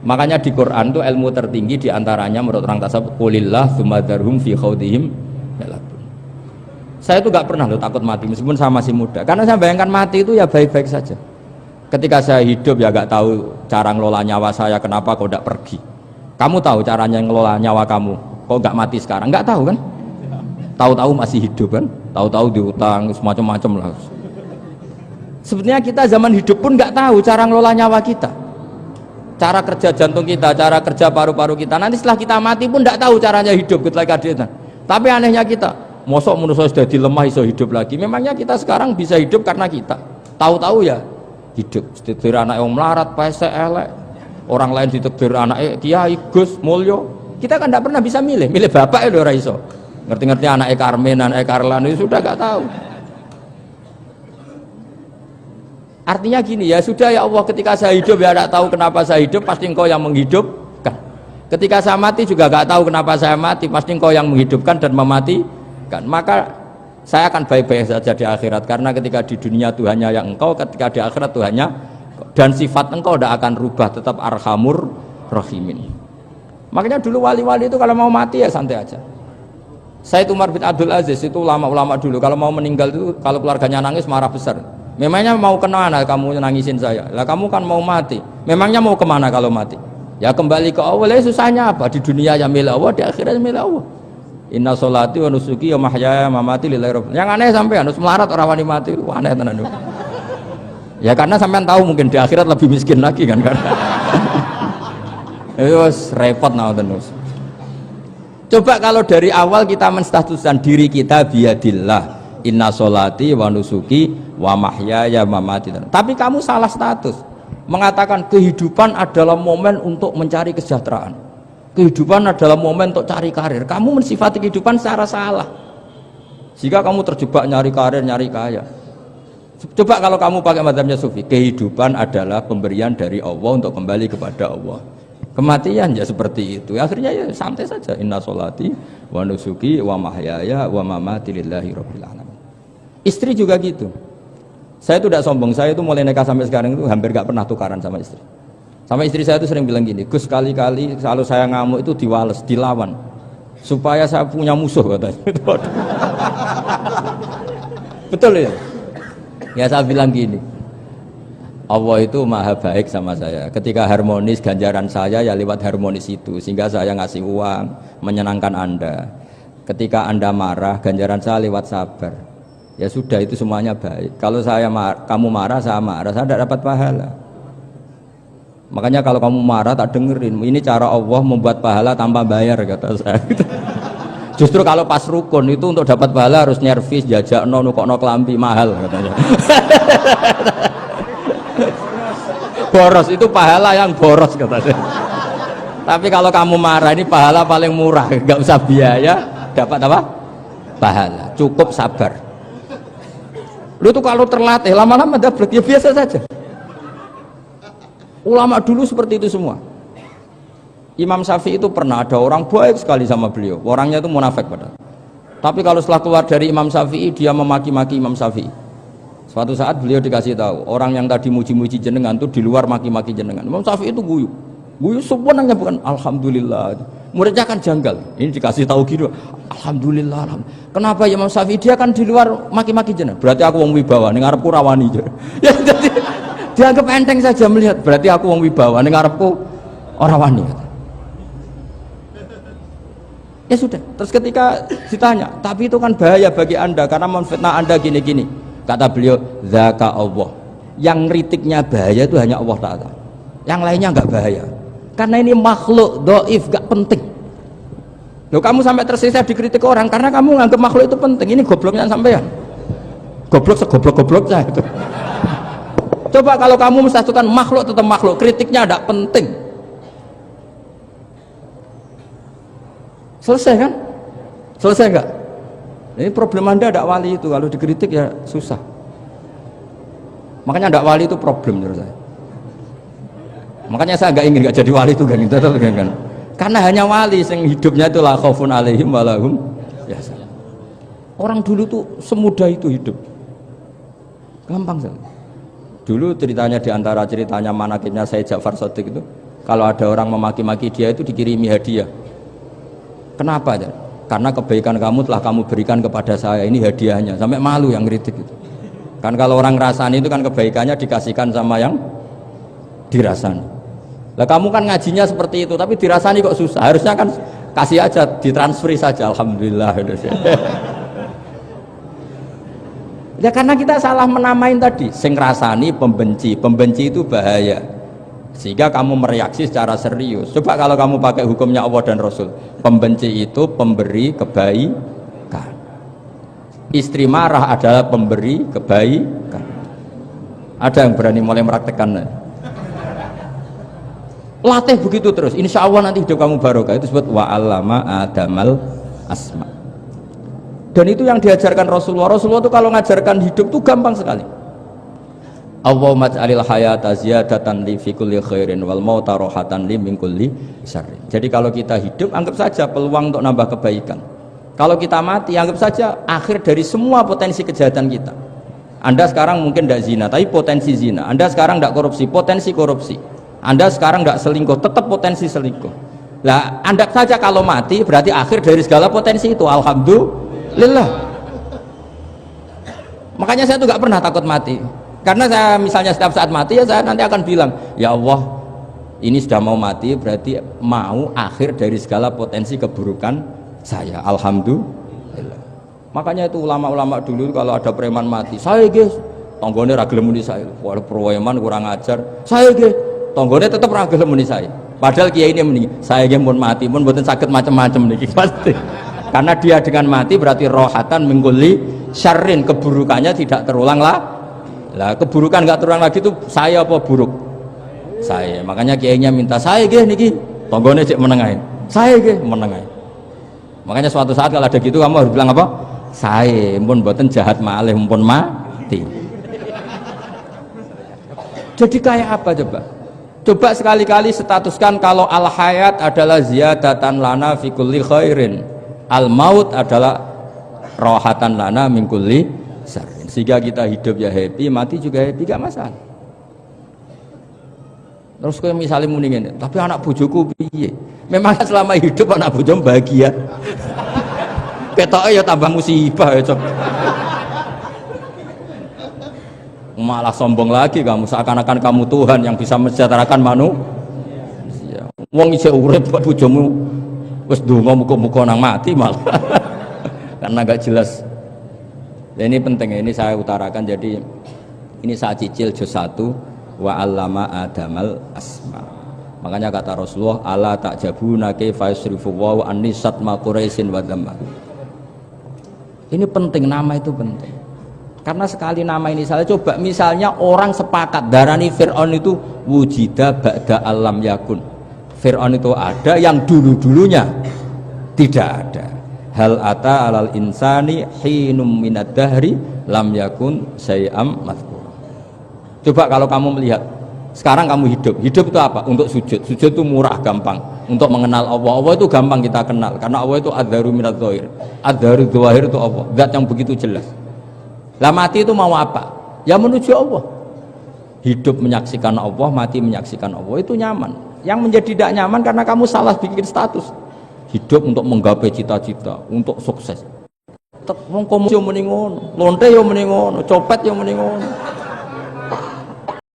Makanya di Quran itu ilmu tertinggi diantaranya menurut orang tasawuf qulillah tsumma dzarhum fi khaudihim yalabun. Saya itu gak pernah loh takut mati meskipun saya masih muda, karena saya bayangkan mati itu ya baik-baik saja. Ketika saya hidup ya gak tahu cara ngelola nyawa saya, kenapa kok gak pergi. Kamu tahu caranya ngelola nyawa kamu, kok gak mati sekarang? Gak tahu kan? Tahu-tahu masih hidup kan? Tahu-tahu diutang semacam-macam lah. Sebetulnya kita zaman hidup pun gak tahu cara ngelola nyawa kita, cara kerja jantung kita, cara kerja paru-paru kita. Nanti setelah kita mati pun tidak tahu caranya hidup ketika dia. Tapi anehnya kita, mosok manusia sudah dilemah iso hidup lagi. Memangnya kita sekarang bisa hidup karena kita tahu-tahu ya hidup. Ditekdir anak yang melarat, pesek, elek. Orang lain ditekdir anak Kiai, Gus, Mulyo. Kita kan tidak pernah bisa milih bapak itu ora iso. Ngerti-ngerti anak Karmen, anak Karlan itu sudah gak tahu. Artinya gini, ya sudah ya Allah, ketika saya hidup ya tidak tahu kenapa saya hidup, pasti engkau yang menghidupkan. Ketika saya mati juga gak tahu kenapa saya mati, pasti engkau yang menghidupkan dan mematikan. Maka saya akan baik-baik saja di akhirat, karena ketika di dunia Tuhannya yang engkau, ketika di akhirat Tuhannya, dan sifat engkau tidak akan rubah, tetap arhamur rahimin. Makanya dulu wali-wali itu kalau mau mati ya santai aja. Said Umar bin Abdul Aziz itu ulama-ulama dulu, kalau mau meninggal itu kalau keluarganya nangis marah besar. Memangnya mau kemana kamu nangisin saya? Lah kamu kan mau mati. Memangnya mau kemana kalau mati? Ya kembali ke Allah. Susahnya apa? Di dunia ya milik Allah, di akhirat milik Allah. Inna sholati wa nusuki wa mahyaya wa mamati lillahi rabbil. Yang aneh sampai harus melarat orang wani mati. Wah, aneh tenan. Ya karena sampean tahu mungkin di akhirat lebih miskin lagi kan karena. Itu repot terus. Coba kalau dari awal kita menstatuskan diri kita biadillah. Inna sholati wa nusuki wa mahyaya wa mamati. Tapi kamu salah status, mengatakan kehidupan adalah momen untuk mencari kesejahteraan, kehidupan adalah momen untuk cari karir. Kamu mensifati kehidupan secara salah, jika kamu terjebak nyari karir, nyari kaya. Coba kalau kamu pakai mazhabnya Sufi, kehidupan adalah pemberian dari Allah untuk kembali kepada Allah. Kematian ya seperti itu, akhirnya ya santai saja. Inna sholati wa nusuki wa mahyaya wa mamati lillahi rabbil alamin. Istri juga gitu. Saya itu tidak sombong, saya itu mulai nikah sampai sekarang itu hampir gak pernah tukaran sama istri. Sama istri saya itu sering bilang gini, Gus, kali-kali kalau saya ngamuk itu diwales, dilawan, supaya saya punya musuh katanya. Betul ya? Ya saya bilang gini, Allah itu maha baik sama saya. Ketika harmonis, ganjaran saya ya lewat harmonis itu, sehingga saya ngasih uang menyenangkan Anda. Ketika Anda marah, ganjaran saya lewat sabar. Ya sudah, itu semuanya baik. Kalau kamu marah, saya tidak dapat pahala. Makanya kalau kamu marah tak dengerin. Ini cara Allah membuat pahala tanpa bayar, kata saya. Justru kalau pas rukun itu untuk dapat pahala harus nyervis, jajak nukokno kelambi mahal katanya. Boros itu pahala yang boros katanya. Tapi kalau kamu marah ini pahala paling murah, nggak usah biaya, dapat apa? Pahala. Cukup sabar. Lu tuh kalau terlatih lama-lama dapat ya biasa saja. Ulama dulu seperti itu semua. Imam Syafi'i itu pernah ada orang baik sekali sama beliau. Orangnya itu munafik padahal. Tapi kalau setelah keluar dari Imam Syafi'i dia memaki-maki Imam Syafi'i. Suatu saat beliau dikasih tahu, orang yang tadi muji-muji jenengan itu di luar maki-maki jenengan. Imam Syafi'i itu guyu. Guyu sebenarnya bukan alhamdulillah. Muridnya kan janggal. Ini dikasih tahu gitu. Alhamdulillah. Kenapa Imam Syafi'i dia kan di luar maki-maki jenengan? Berarti aku wong wibawa, ning ngarepku rawani. Ya jadi dianggap enteng saja melihat. Berarti aku wong wibawa, ning ngarepku ora wani. Ya sudah. Terus ketika ditanya, tapi itu kan bahaya bagi Anda karena memfitnah Anda gini-gini. Kata beliau, zaka Allah. Yang ngeritiknya bahaya itu hanya Allah Ta'ala. Yang lainnya enggak bahaya. Karena ini makhluk dhaif, enggak penting. Loh, kamu sampai tersisa dikritik orang karena kamu nganggap makhluk itu penting. Ini gobloknya sampean. Goblok segoblok-gobloknya itu. Coba kalau kamu mensatukan makhluk tetap makhluk, kritiknya enggak penting. Selesai kan? Selesai enggak? Ini problem Anda ada wali itu, kalau dikritik ya susah. Makanya ada wali itu problem menurut saya. Makanya saya nggak ingin nggak jadi wali itu kan. Karena hanya wali yang hidupnya itu la khaufun alaihim wa lahum yahzanun. Orang dulu tuh semudah itu hidup. Gampang sekali. Dulu ceritanya diantara ceritanya manakibnya Sayyid Ja'far Shadiq itu, kalau ada orang memaki-maki dia itu dikirimi hadiah. Kenapa ya? Karena kebaikan kamu telah kamu berikan kepada saya, ini hadiahnya. Sampai malu yang ngeritik itu. Kan kalau orang ngerasani itu kan kebaikannya dikasihkan sama yang dirasani. Lah kamu kan ngajinya seperti itu, tapi dirasani kok susah. Harusnya kan kasih aja, ditransferi saja. Alhamdulillah. Ya karena kita salah menamain tadi. Sing ngrasani pembenci, pembenci itu bahaya. Sehingga kamu mereaksi secara serius. Coba kalau kamu pakai hukumnya Allah dan Rasul, pembenci itu pemberi kebaikan, istri marah adalah pemberi kebaikan. Ada yang berani mulai meraktekan? Latih begitu terus, insya Allah nanti hidup kamu barokah. Itu disebut wa'allama adamal asma. Dan itu yang diajarkan Rasulullah. Rasulullah itu kalau ngajarkan hidup itu gampang sekali. Allahumma ja'alil hayata ziyadatan li fi kulli khairin wal mauta rohatan li min kulli syarrin. Jadi kalau kita hidup anggap saja peluang untuk nambah kebaikan. Kalau kita mati anggap saja akhir dari semua potensi kejahatan kita. Anda sekarang mungkin tidak zina tapi potensi zina. Anda sekarang tidak korupsi, potensi korupsi. Anda sekarang tidak selingkuh, tetap potensi selingkuh. Lah anggap saja kalau mati berarti akhir dari segala potensi itu. Alhamdulillah. Makanya saya tuh gak pernah takut mati. Karena saya misalnya setiap saat mati ya saya nanti akan bilang, ya Allah ini sudah mau mati berarti mau akhir dari segala potensi keburukan saya. Alhamdulillah. Makanya itu ulama-ulama dulu kalau ada preman mati, saya guys tonggone ra gelem muni saya. Wah preman kurang ajar. Saya guys tonggone tetap ra gelem muni saya. Padahal kiai ini muni, saya guys pun mati pun mboten saged macam-macam niki pasti. Karena dia dengan mati berarti rohatan mengguli syarrin, keburukannya tidak terulang lah. Lah keburukan nggak terulang lagi itu saya apa buruk? Saya. Makanya kiainya minta saya nggih niki tonggone cek menengahin. Saya nggih menengahin. Makanya suatu saat kalau ada gitu kamu harus bilang apa? Saya pun mboten jahat malih pun mati. Jadi kayak apa coba? Coba sekali-kali statuskan kalau al hayat adalah ziyadatan lana fi kulli khairin. Al maut adalah rohatan lana min kulli syarrin. Sehingga kita hidup ya happy, mati juga happy, gak masalah. Terus kayak misalnya muni ngene, tapi anak bojoku piye? Memang selama hidup anak bojomu bahagia. Ketoke ya tambah musibah ya, Cok. Malah sombong lagi kamu, seakan-akan kamu Tuhan yang bisa mensejahterakan manusia. Wong isih urip kok bojomu wis ndonga muga-muga nang mati malah. Karena gak jelas. Dan ini penting, ini saya utarakan. Jadi ini saya cicil juz 1 wa 'allama adamal asma. Makanya kata Rasulullah, ala ta'jabuna kaifa yusrifu wa annisat ma quraisin wa dhamma. Ini penting, nama itu penting. Karena sekali nama ini salah, coba misalnya orang sepakat darani Fir'aun itu wujida ba'da alam yakun. Fir'aun itu ada yang dulu-dulunya tidak ada. Hal ata alal insani hinum minad dahri lam yakun syai'am madhkur. Coba kalau kamu melihat sekarang kamu hidup itu apa? Untuk sujud. Sujud itu murah, gampang. Untuk mengenal Allah. Allah itu gampang kita kenal karena Allah itu adzaru minadz dzahir. Adzaru dzahir itu Allah, zat yang begitu jelas. Lah mati itu mau apa? Ya menuju Allah. Hidup menyaksikan Allah, mati menyaksikan Allah, itu nyaman. Yang menjadi tidak nyaman karena kamu salah bikin status. Hidup untuk menggapai cita-cita, untuk sukses. Wong komo yo muni ngono, lonte yo muni ngono, copet yo muni ngono.